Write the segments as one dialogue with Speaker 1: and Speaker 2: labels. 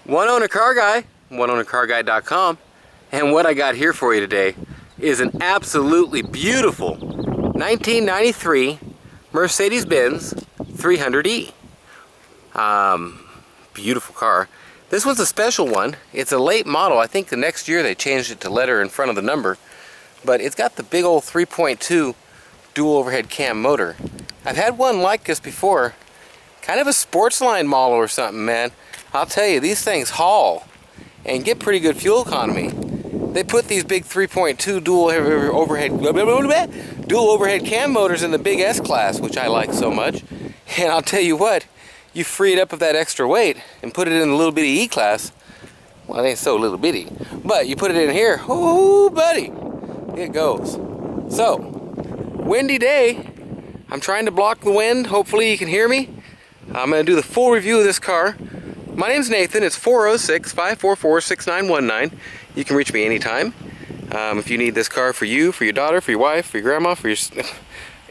Speaker 1: One owner car guy, oneownercarguy.com, and what I got here for you today is an absolutely beautiful 1993 Mercedes-Benz 300E. Beautiful car. This one's a special one. It's a late model. I think the next year they changed it to letter in front of the number, but it's got the big old 3.2 dual overhead cam motor. I've had one like this before, kind of a sports line model or something, man. I'll tell you, these things haul and get pretty good fuel economy. They put these big 3.2 dual overhead cam motors in the big S class, which I like so much. And I'll tell you what, you free it up of that extra weight and put it in the little bitty E class. Well, it ain't so little bitty, but you put it in here, ooh, buddy, it goes. So, windy day. I'm trying to block the wind. Hopefully you can hear me. I'm going to do the full review of this car. My name's Nathan. It's 406-544-6919. You can reach me anytime. If you need this car for you, for your daughter, for your wife, for your grandma, for your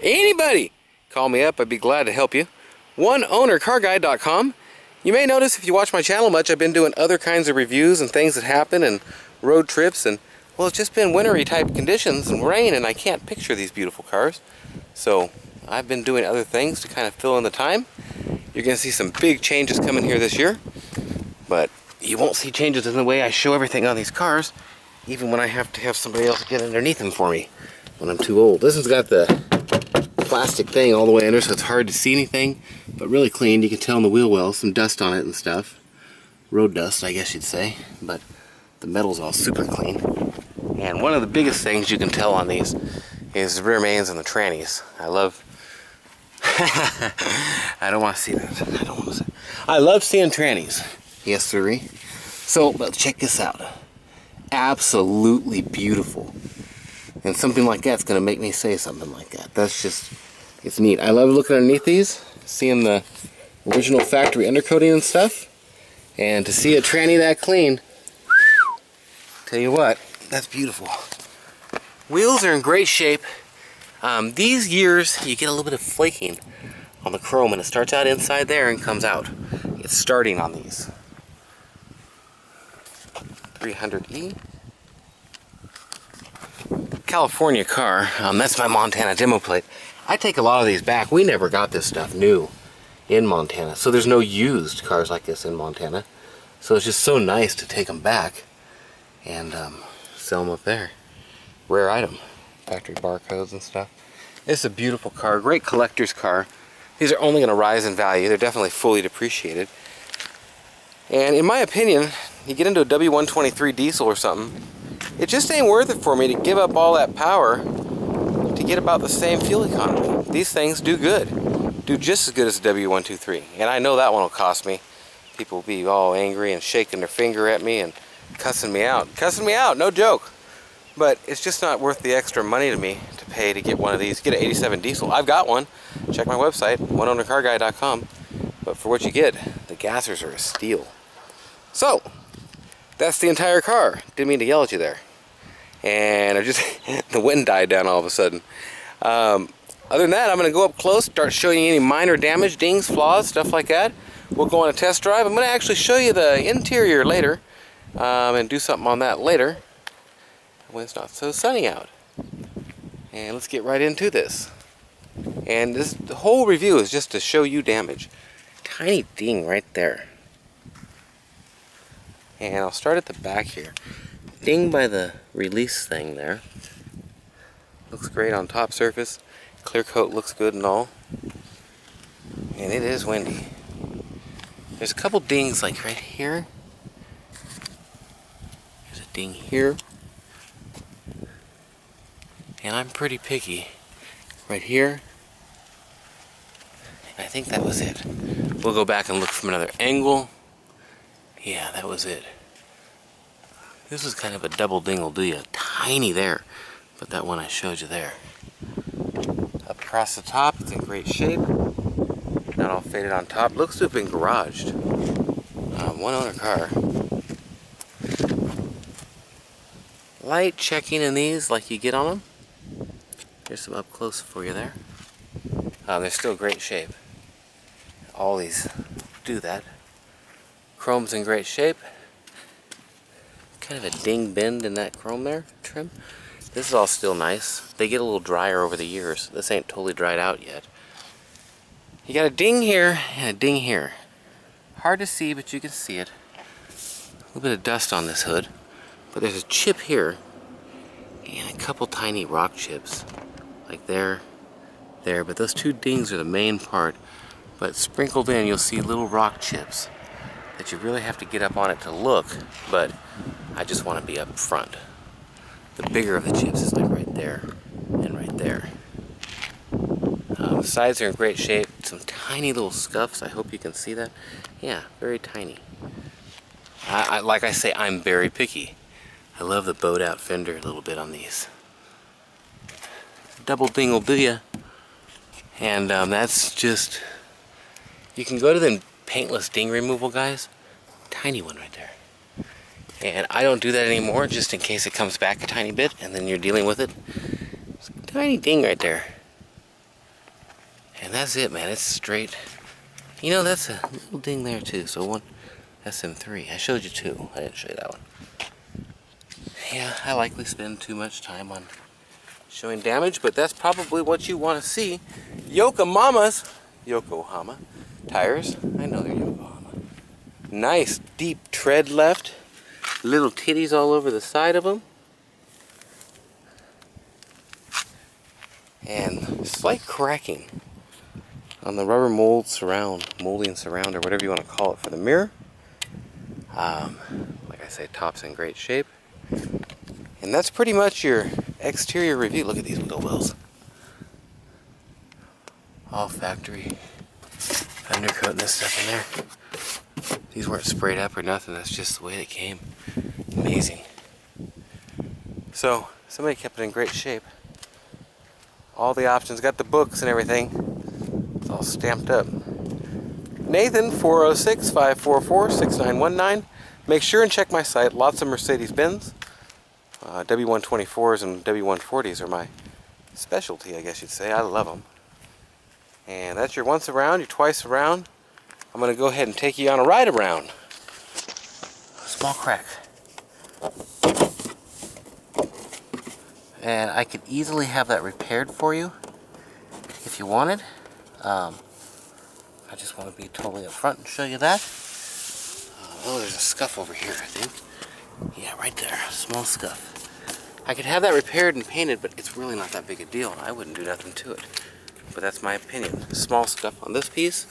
Speaker 1: anybody, call me up. I'd be glad to help you. oneownercarguy.com. You may notice if you watch my channel much, I've been doing other kinds of reviews and things that happen and road trips, and well, it's just been wintry type conditions and rain, and I can't picture these beautiful cars. So I've been doing other things to kind of fill in the time. You're going to see some big changes coming here this year, but you won't see changes in the way I show everything on these cars, even when I have to have somebody else get underneath them for me when I'm too old. This one's got the plastic thing all the way under, so it's hard to see anything, but really clean. You can tell in the wheel well, some dust on it and stuff. Road dust, I guess you'd say, but the metal's all super clean. And one of the biggest things you can tell on these is the rear mains and the trannies. I love I don't want to see that. I don't want to see. I love seeing trannies. Yes, sirree. So, but check this out. Absolutely beautiful. And something like that's going to make me say something like that. That's just, it's neat. I love looking underneath these, seeing the original factory undercoating and stuff. And to see a tranny that clean, tell you what, that's beautiful. Wheels are in great shape. These years, you get a little bit of flaking on the chrome, and it starts out inside there and comes out. It's starting on these. 300E. California car. That's my Montana demo plate. I take a lot of these back. We never got this stuff new in Montana, so there's no used cars like this in Montana. So it's just so nice to take them back and sell them up there. Rare item. Factory barcodes and stuff. It's a beautiful car, great collector's car. These are only going to rise in value. They're definitely fully depreciated. And in my opinion, you get into a W123 diesel or something, it just ain't worth it for me to give up all that power to get about the same fuel economy. These things do good. Do just as good as a W123. And I know that one will cost me. People will be all angry and shaking their finger at me and cussing me out. Cussing me out, no joke. But it's just not worth the extra money to me to pay to get one of these. Get an 87 diesel. I've got one. Check my website, oneownercarguy.com. But for what you get, the gassers are a steal. So, that's the entire car. Didn't mean to yell at you there. And I just the wind died down all of a sudden. Other than that, I'm going to go up close, start showing you any minor damage, dings, flaws, stuff like that. We'll go on a test drive. I'm going to actually show you the interior later and do something on that later when it's not so sunny out. And let's get right into this. And the whole review is just to show you damage. Tiny ding right there. And I'll start at the back here. Ding by the release thing there. Looks great on top surface. Clear coat looks good and all. And it is windy. There's a couple dings like right here. There's a ding here. And I'm pretty picky. Right here. I think that was it. We'll go back and look from another angle. Yeah, that was it. This is kind of a double ding will do you. Tiny there. But that one I showed you there. Up across the top, it's in great shape. Not all faded on top. Looks to have been garaged. One owner car. Light checking in these like you get on them. Here's some up close for you there. They're still great shape. All these do that. Chrome's in great shape. Kind of a ding bend in that chrome there, trim. This is all still nice. They get a little drier over the years. This ain't totally dried out yet. You got a ding here and a ding here. Hard to see, but you can see it. A little bit of dust on this hood. But there's a chip here and a couple tiny rock chips. Like there, there. But those two dings are the main part. But sprinkled in, you'll see little rock chips that you really have to get up on it to look. But I just want to be up front. The bigger of the chips is like right there and right there. The sides are in great shape. Some tiny little scuffs. I hope you can see that. Yeah, very tiny. Like I say, I'm very picky. I love the bowed out fender a little bit on these. Double ding will do ya. And that's just, you can go to the paintless ding removal guys. Tiny one right there. And I don't do that anymore just in case it comes back a tiny bit and then you're dealing with it. It's a tiny ding right there. And that's it, man. It's straight. You know, that's a little ding there too. So one SM3. I showed you two. I didn't show you that one. Yeah, I likely spend too much time on showing damage, but that's probably what you want to see. Yokohama tires. I know they're Yokohama. Nice deep tread left. Little titties all over the side of them. And slight cracking on the rubber molding surround, or whatever you want to call it for the mirror. Like I say, top's in great shape. And that's pretty much your exterior review. Look at these wheel wells. All factory undercoat and this stuff in there. These weren't sprayed up or nothing. That's just the way it came. Amazing. So, somebody kept it in great shape. All the options. Got the books and everything. It's all stamped up. Nathan, 406-544-6919. Make sure and check my site. Lots of Mercedes-Benz. W124s and W140s are my specialty, I guess you'd say. I love them. And that's your once around, your twice around. I'm going to go ahead and take you on a ride around. Small crack. And I could easily have that repaired for you if you wanted. I just want to be totally up front and show you that. Oh, there's a scuff over here, I think. Yeah, right there. Small scuff. I could have that repaired and painted, but it's really not that big a deal. I wouldn't do nothing to it. But that's my opinion. Small scuff on this piece.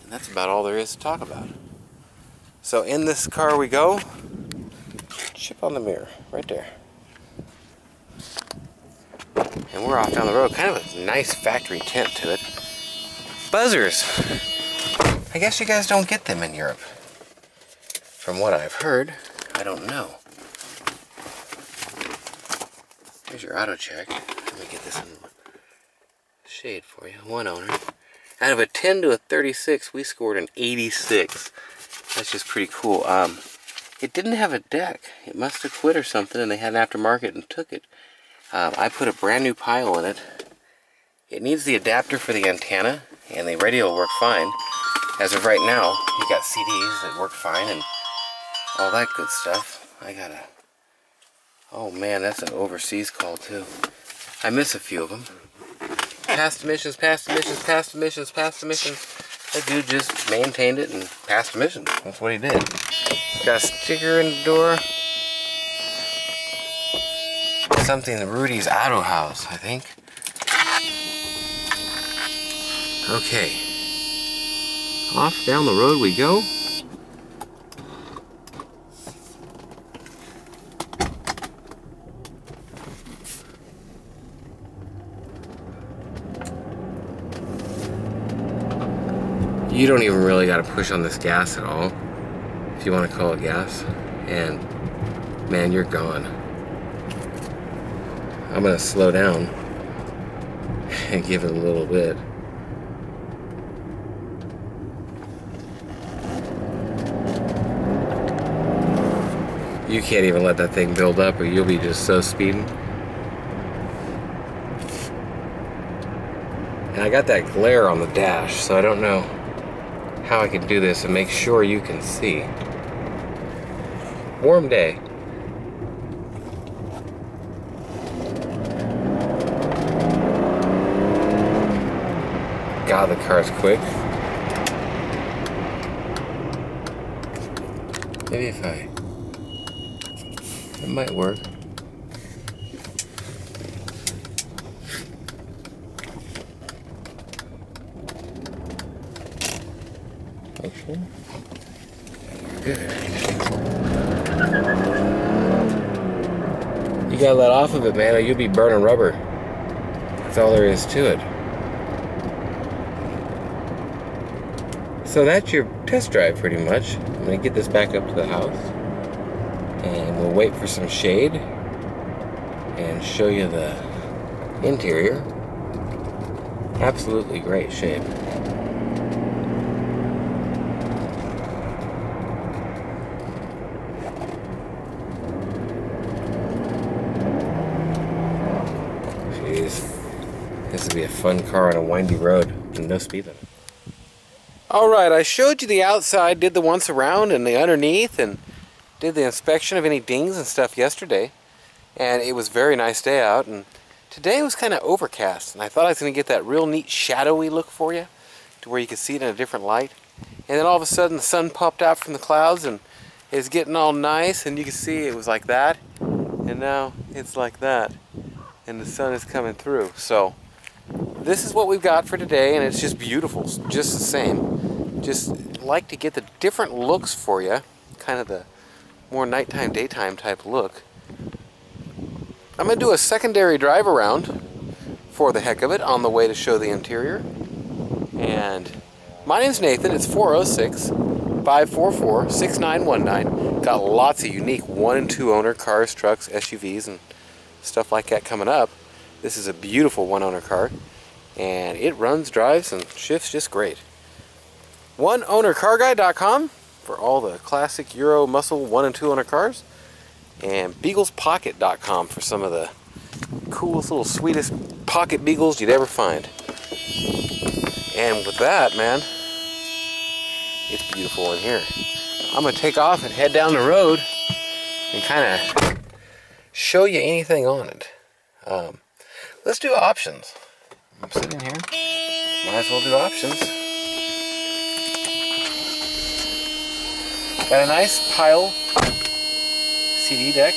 Speaker 1: And that's about all there is to talk about. So in this car we go. Chip on the mirror. Right there. And we're off down the road. Kind of a nice factory tint to it. Buzzers. I guess you guys don't get them in Europe. From what I've heard, I don't know. Here's your auto check. Let me get this in the shade for you. One owner. Out of a 10 to a 36, we scored an 86. That's just pretty cool. It didn't have a deck. It must have quit or something, and they had an aftermarket and took it. I put a brand new pile in it. It needs the adapter for the antenna, and the radio will work fine. As of right now, you got CDs that work fine, and all that good stuff. I got a... Oh man, that's an overseas call too. I miss a few of them. Past emissions, past emissions, past emissions, past emissions. That dude just maintained it and passed emissions. That's what he did. Got a sticker in the door. Something in Rudy's Auto House, I think. Okay. Off down the road we go. You don't even really got to push on this gas at all, if you want to call it gas, and man, you're gone. I'm going to slow down and give it a little bit. You can't even let that thing build up or you'll be just so speeding. And I got that glare on the dash, so I don't know how I could do this and make sure you can see. Warm day. God, the car's quick. Maybe if it might work. Okay. Good. You gotta let off of it, man, or you'll be burning rubber. That's all there is to it. So that's your test drive pretty much. I'm gonna get this back up to the house and we'll wait for some shade and show you the interior. Absolutely great shape. Jeez, this would be a fun car on a windy road and no speed limit. Alright, I showed you the outside, did the once around and the underneath, and did the inspection of any dings and stuff yesterday. And it was a very nice day out, and today was kind of overcast, and I thought I was going to get that real neat shadowy look for you, to where you could see it in a different light. And then all of a sudden the sun popped out from the clouds and it's getting all nice, and you can see it was like that, and now it's like that, and the sun is coming through. So this is what we've got for today, and it's just beautiful, just the same. Just like to get the different looks for you, kind of the more nighttime, daytime type look. I'm going to do a secondary drive around for the heck of it on the way to show the interior. And my name's Nathan. It's 406-544-6919. Got lots of unique 1- and 2-owner cars, trucks, SUVs, and stuff like that coming up. This is a beautiful 1-owner car, and it runs, drives, and shifts just great. OneOwnerCarGuy.com for all the classic Euro muscle 1- and 2-owner cars, and BeaglesPocket.com for some of the coolest little sweetest pocket beagles you'd ever find. And with that, man, it's beautiful in here. I'm gonna take off and head down the road and kind of show you anything on it. Let's do options. I'm sitting here, might as well do options. Got a nice pile CD deck,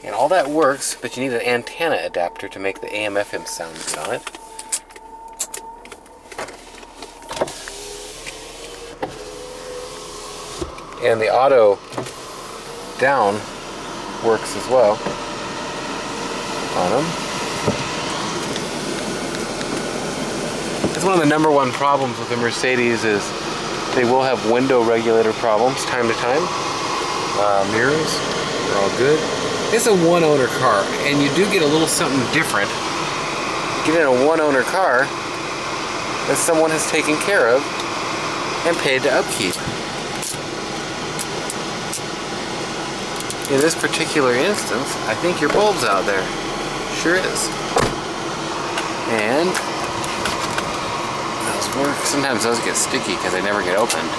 Speaker 1: and all that works, but you need an antenna adapter to make the AM/FM sound good on it. And the auto down works as well on them. It's one of the #1 problems with the Mercedes is they will have window regulator problems time to time. Mirrors are all good. It's a 1-owner car, and you do get a little something different. Get in a 1-owner car that someone has taken care of and paid to upkeep. In this particular instance, I think your bulb's out there. Sure is. And those work. Sometimes those get sticky because they never get opened.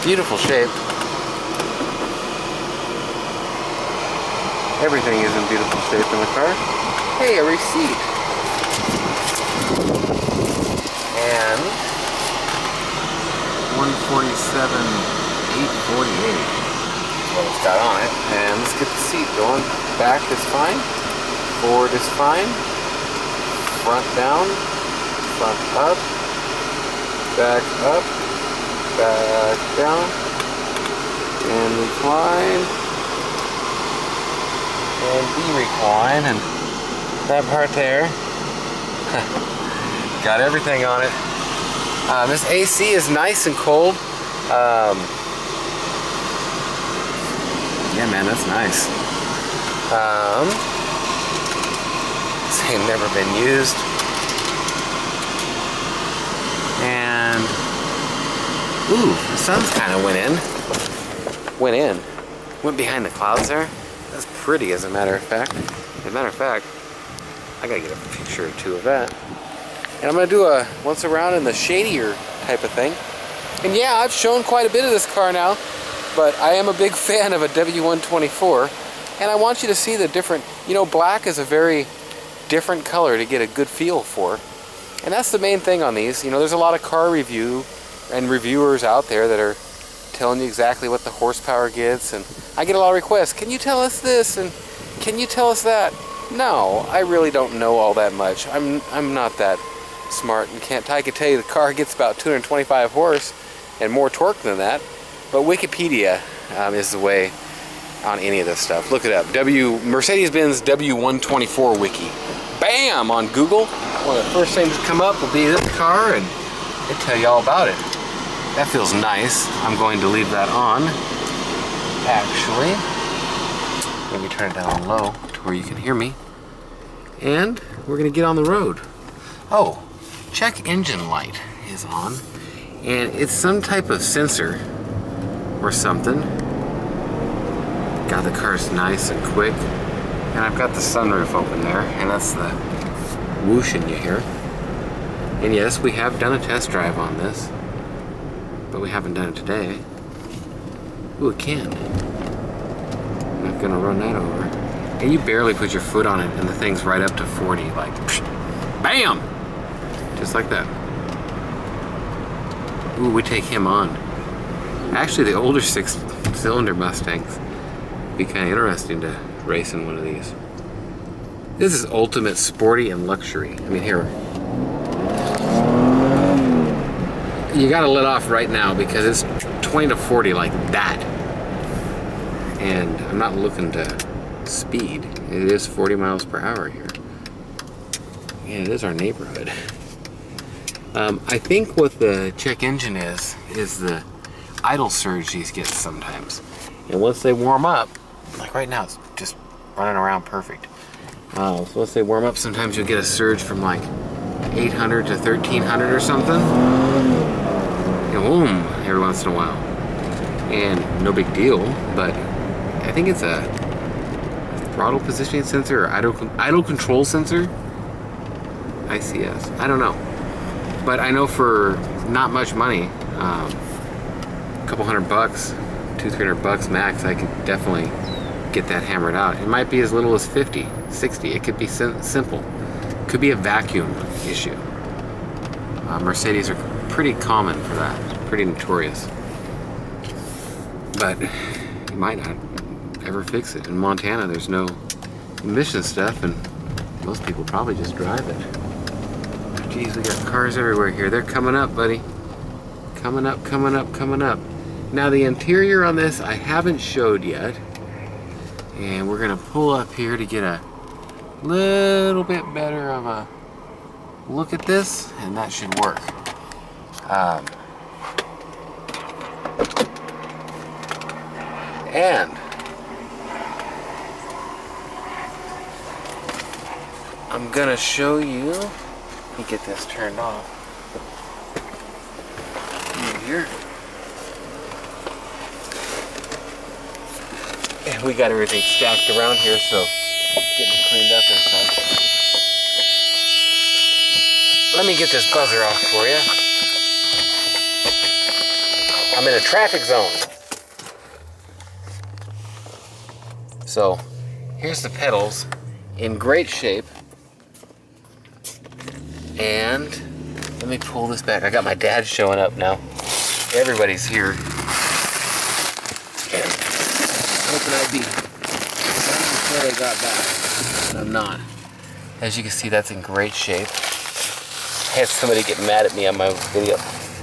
Speaker 1: Beautiful shape. Everything is in beautiful shape in the car. Hey, a receipt. And 147,848 is what it's got on it. And let's get the seat going. Back is fine. Forward is fine. Front down. Front up. Back up. Back down. And recline. And de-recline. And that part there. Got everything on it. This AC is nice and cold. Yeah, man, that's nice. This ain't never been used. And ooh, the sun's kind of went in. Went behind the clouds there. That's pretty, as a matter of fact. As a matter of fact, I gotta get a picture or two of that. And I'm going to do a once around in the shadier type of thing. And yeah, I've shown quite a bit of this car now, but I am a big fan of a W124, and I want you to see the different, you know, black is a very different color to get a good feel for. And that's the main thing on these. You know, there's a lot of car review and reviewers out there that are telling you exactly what the horsepower gets, and I get a lot of requests, can you tell us this and can you tell us that? No, I really don't know all that much. I'm not that smart and I can tell you the car gets about 225 horse and more torque than that, but Wikipedia is the way on any of this stuff. Look it up. Mercedes-Benz W124 wiki. Bam! On Google. One of the first things that come up will be this car, and they tell you all about it. That feels nice. I'm going to leave that on. Actually, let me turn it down low to where you can hear me. And we're going to get on the road. Oh, check engine light is on. And it's some type of sensor or something. God, the car's nice and quick. And I've got the sunroof open there, and that's the whooshing you hear. And yes, we have done a test drive on this, but we haven't done it today. Ooh, it can. I'm not gonna run that over. And you barely put your foot on it, and the thing's right up to 40, like, psh, bam! Just like that. Ooh, we take him on. Actually, the older 6-cylinder Mustangs would be kind of interesting to race in one of these. This is ultimate sporty and luxury. I mean, here. You gotta let off right now because it's 20 to 40 like that. And I'm not looking to speed. It is 40 miles per hour here. And it is our neighborhood. I think what the check engine is the idle surge these get sometimes. And once they warm up, like right now, it's just running around perfect. So once they warm up, sometimes you'll get a surge from like 800 to 1300 or something. And boom, every once in a while. And no big deal, but I think it's a throttle positioning sensor or idle control sensor. ICS, I don't know. But I know for not much money, a couple $100, $200-300 max, I could definitely get that hammered out. It might be as little as 50, 60. It could be simple. It could be a vacuum issue. Mercedes are pretty common for that. Pretty notorious. But you might not ever fix it. In Montana, there's no emission stuff, and most people probably just drive it. Geez, we got cars everywhere here. They're coming up, buddy. Coming up, coming up, coming up. Now the interior on this I haven't showed yet. And we're gonna pull up here to get a little bit better of a look at this, and that should work. And I'm gonna show you. Let me get this turned off. Here. And we got everything stacked around here, so getting it cleaned up and such. Let me get this buzzer off for you. I'm in a traffic zone. So, here's the pedals in great shape. And let me pull this back. I got my dad showing up now. Everybody's here. And hoping I'd be done before they got back. But I'm not. As you can see, that's in great shape. I had somebody get mad at me on my video.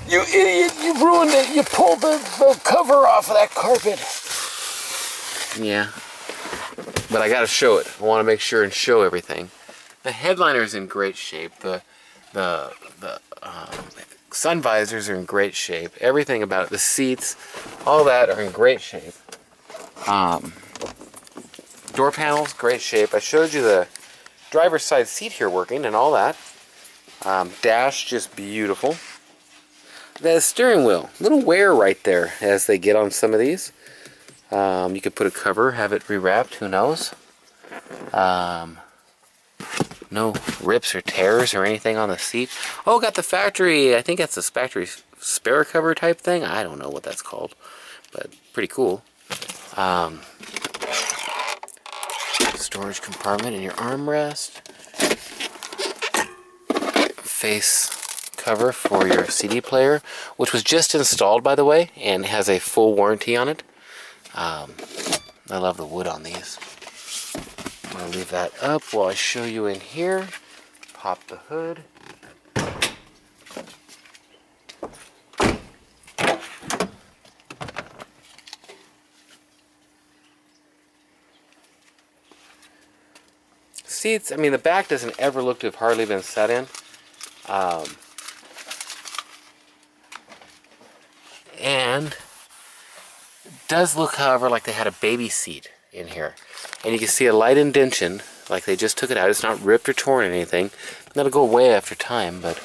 Speaker 1: You idiot, you ruined it. You pulled the cover off of that carpet. Yeah. But I gotta show it. I want to make sure and show everything. The headliner's in great shape. The sun visors are in great shape. Everything about it, the seats, all that are in great shape. Door panels, great shape. I showed you the driver's side seat here working and all that. Dash, just beautiful. The steering wheel, little wear right there as they get on some of these. You could put a cover, have it rewrapped, who knows. No rips or tears or anything on the seat. Oh, got the factory, I think that's the factory spare cover type thing. I don't know what that's called, but pretty cool. Storage compartment in your armrest. Face cover for your CD player, which was just installed, by the way, and has a full warranty on it. I love the wood on these. I'm going to leave that up while I show you in here. Pop the hood. Seats, I mean, the back doesn't ever look to have hardly been set in. And it does look, however, like they had a baby seat in here. And you can see a light indentation, like they just took it out. It's not ripped or torn or anything. That'll go away after time, but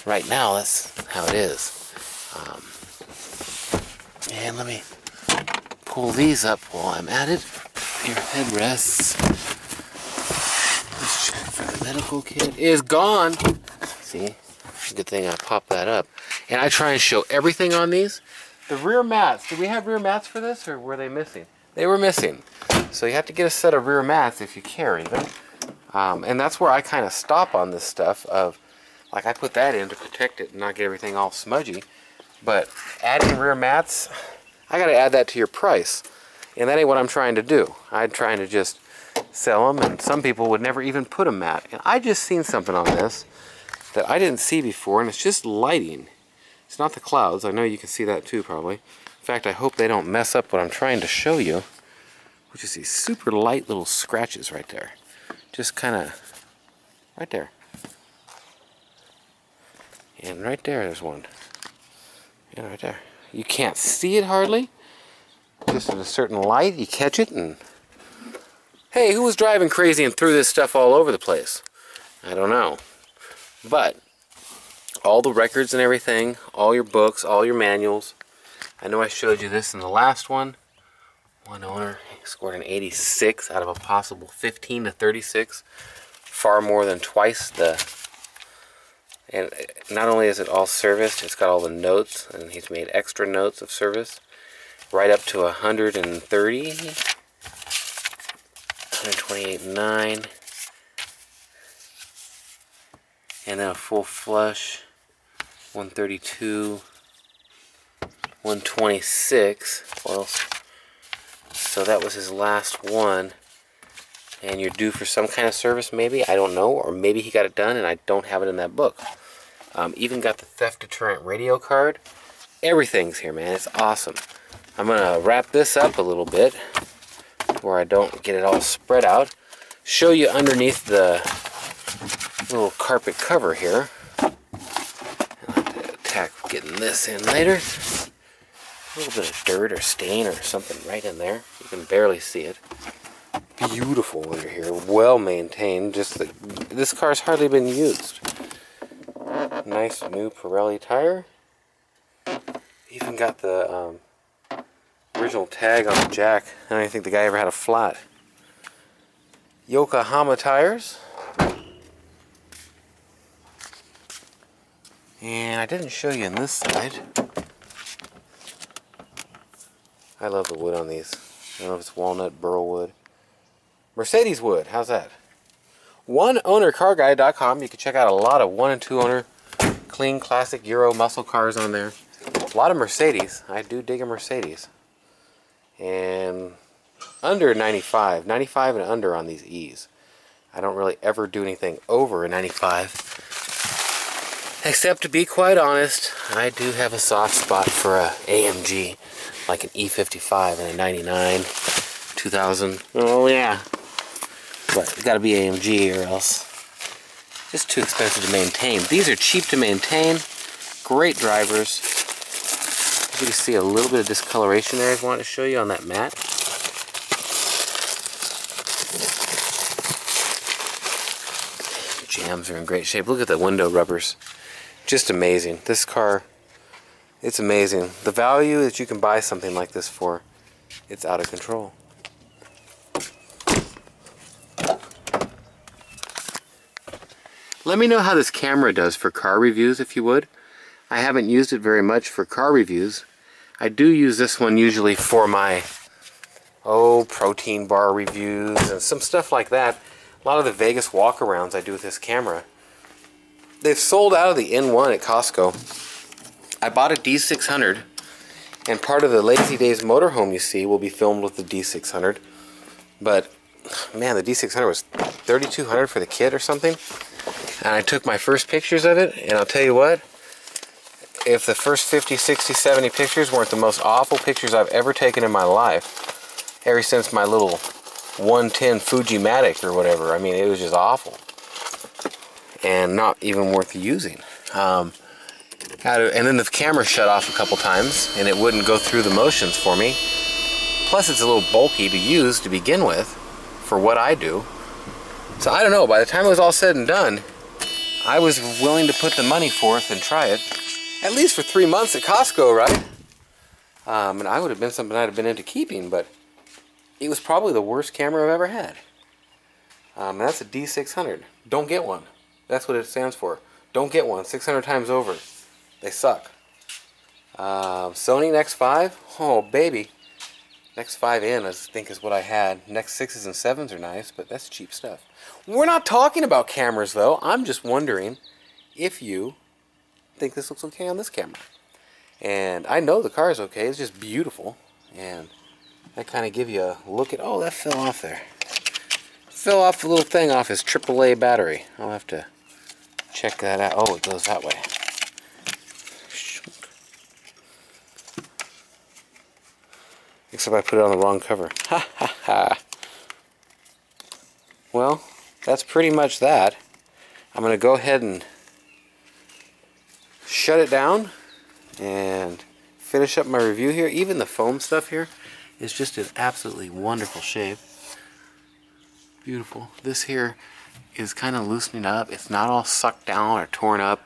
Speaker 1: right now that's how it is. And let me pull these up while I'm at it. Your headrests. Let's check for the medical kit. Is gone. See? Good thing I popped that up. And I try and show everything on these. The rear mats. Did we have rear mats for this, or were they missing? They were missing. So you have to get a set of rear mats if you carry them. And that's where I kind of stop on this stuff of, like, I put that in to protect it and not get everything all smudgy. But adding rear mats, I got to add that to your price. And that ain't what I'm trying to do. I'm trying to just sell them, and some people would never even put a mat. And I just seen something on this that I didn't see before, and it's just lighting. It's not the clouds. I know you can see that too, probably. In fact, I hope they don't mess up what I'm trying to show you, which is these super light little scratches right there. Just kind of right there. And right there's one. And right there. You can't see it hardly. Just at a certain light, you catch it, and hey, who was driving crazy and threw this stuff all over the place? I don't know. But all the records and everything, all your books, all your manuals. I know I showed you this in the last one. One owner scored an 86 out of a possible 15 to 36. Far more than twice the... And not only is it all serviced, it's got all the notes, and he's made extra notes of service. Right up to 130. 128.9. And then a full flush, 132, 126. Well, so that was his last one. And you're due for some kind of service, maybe, I don't know, or maybe he got it done and I don't have it in that book. Even got the theft deterrent radio card. Everything's here, man. It's awesome. I'm gonna wrap this up a little bit where I don't get it all spread out. Show you underneath the little carpet cover here. I'll have to attack getting this in later. A little bit of dirt or stain or something right in there. You can barely see it. Beautiful under here, well maintained. Just that this car's hardly been used. Nice new Pirelli tire. Even got the original tag on the jack. I don't even think the guy ever had a flat. Yokohama tires. And I didn't show you on this side. I love the wood on these. I don't know if it's walnut, burl wood. Mercedes wood, how's that? OneOwnerCarGuide.com. You can check out a lot of 1 and 2 owner clean classic Euro muscle cars on there. A lot of Mercedes. I do dig a Mercedes. And under 95. 95 and under on these E's. I don't really ever do anything over a 95. Except, to be quite honest, I do have a soft spot for a AMG. Like an E55 and a 99, 2000. Oh yeah. But it's got to be AMG or else just too expensive to maintain. These are cheap to maintain. Great drivers. You can see a little bit of discoloration there I wanted to show you on that mat. Jams are in great shape. Look at the window rubbers. Just amazing. This car, it's amazing. The value that you can buy something like this for, it's out of control. Let me know how this camera does for car reviews, if you would. I haven't used it very much for car reviews. I do use this one usually for my protein bar reviews and some stuff like that. A lot of the Vegas walkarounds I do with this camera. They've sold out of the N1 at Costco. I bought a D600, and part of the Lazy Days motorhome you see will be filmed with the D600. But man, the D600 was $3,200 for the kit or something. And I took my first pictures of it, and I'll tell you what, if the first 50, 60, 70 pictures weren't the most awful pictures I've ever taken in my life, ever since my little 110 Fujimatic or whatever, I mean, it was just awful. And not even worth using. And then the camera shut off a couple times, and it wouldn't go through the motions for me. Plus, it's a little bulky to use to begin with, for what I do. So I don't know, by the time it was all said and done, I was willing to put the money forth and try it. At least for 3 months at Costco, right? And I would have been something I'd have been into keeping, but it was probably the worst camera I've ever had. And that's a D600. Don't get one. That's what it stands for. Don't get one. 600 times over. They suck. Sony Nex5. Oh, baby. Nex5N, I think, is what I had. Nex 6s and 7s are nice, but that's cheap stuff. We're not talking about cameras, though. I'm just wondering if you think this looks okay on this camera. And I know the car is okay. It's just beautiful. And I kind of give you a look at... Oh, that fell off there. Fell off the little thing off his AAA battery. I'll have to check that out. Oh, it goes that way. Except I put it on the wrong cover. Ha ha ha. Well, that's pretty much that. I'm going to go ahead and shut it down and finish up my review here. Even the foam stuff here is just in absolutely wonderful shape. Beautiful. This here is kind of loosening up. It's not all sucked down or torn up,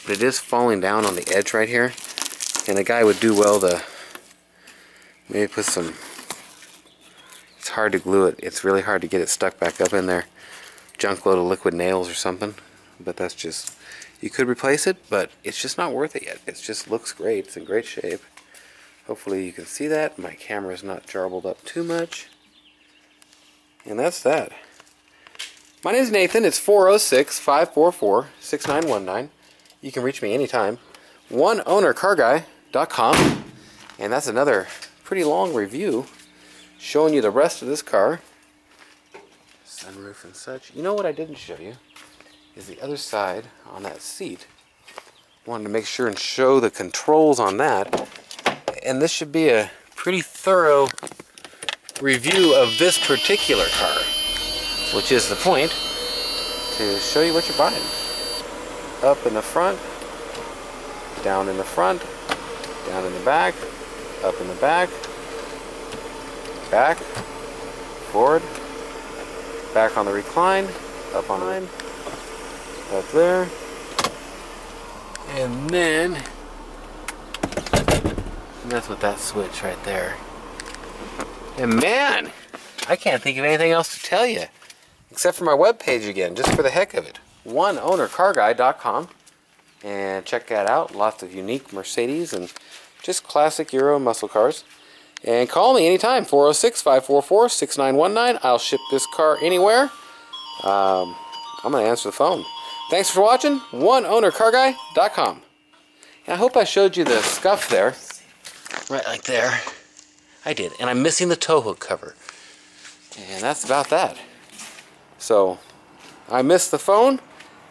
Speaker 1: but it is falling down on the edge right here. And the guy would do well to maybe put some... It's hard to glue it. It's really hard to get it stuck back up in there. Junk load of liquid nails or something. But that's just... You could replace it, but it's just not worth it yet. It just looks great. It's in great shape. Hopefully you can see that. My camera's not jarbled up too much. And that's that. My name is Nathan. It's 406-544-6919. You can reach me anytime. OneOwnerCarGuy.com. And that's another pretty long review showing you the rest of this car. Sunroof and such. You know what I didn't show you is the other side on that seat. Wanted to make sure and show the controls on that. And this should be a pretty thorough review of this particular car, which is the point, to show you what you're buying. Up in the front, down in the front, down in the back, up in the back, back, forward, back on the recline, up on line, up there, and then that's with that switch right there. And man, I can't think of anything else to tell you except for my webpage again, just for the heck of it. OneOwnerCarGuy.com, and check that out. Lots of unique Mercedes and just classic Euro muscle cars. And call me anytime, 406-544-6919. I'll ship this car anywhere. I'm going to answer the phone. Thanks for watching. OneOwnerCarGuy.com. And I hope I showed you the scuff there. Right like there. I did. And I'm missing the tow hook cover. And that's about that. So, I missed the phone.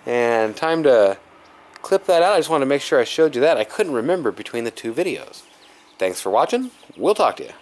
Speaker 1: And time to clip that out. I just wanted to make sure I showed you that. I couldn't remember between the two videos. Thanks for watching. We'll talk to you.